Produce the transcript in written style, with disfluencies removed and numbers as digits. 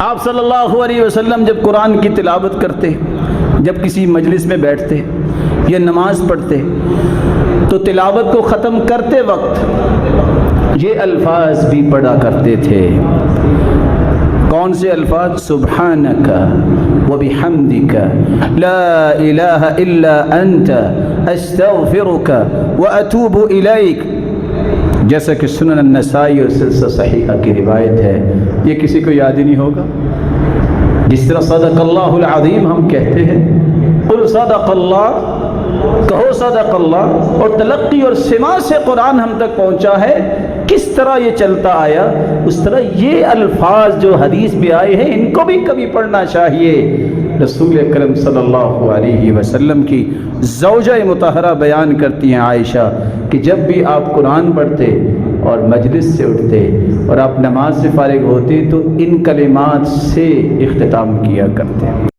آپ صلی اللہ علیہ وسلم جب قرآن کی تلاوت کرتے، جب کسی مجلس میں بیٹھتے یا نماز پڑھتے تو تلاوت کو ختم کرتے وقت یہ الفاظ بھی پڑھا کرتے تھے۔ کون سے الفاظ؟ سبحانک وبحمدک لا الہ الا انت استغفرک واتوب الیک، جیسا کہ سنن النسائی اور سلسلہ صحیحہ کی روایت ہے۔ یہ کسی کو یاد ہی نہیں ہوگا؟ جس طرح صدق اللہ العظیم ہم کہتے ہیں، قل صدق اللہ، کہو صدق اللہ، اور تلقی اور سماع سے قرآن ہم تک پہنچا ہے، کس طرح یہ چلتا آیا اس طرح یہ الفاظ جو حدیث میں آئے ہیں ان کو بھی کبھی پڑھنا چاہیے۔ رسول اکرم صلی اللہ علیہ وسلم کی زوجہ مطہرہ بیان کرتی ہیں عائشہ کہ جب بھی آپ قرآن پڑھتے اور مجلس سے اٹھتے اور آپ نماز سے فارغ ہوتے تو ان کلمات سے اختتام کیا کرتے۔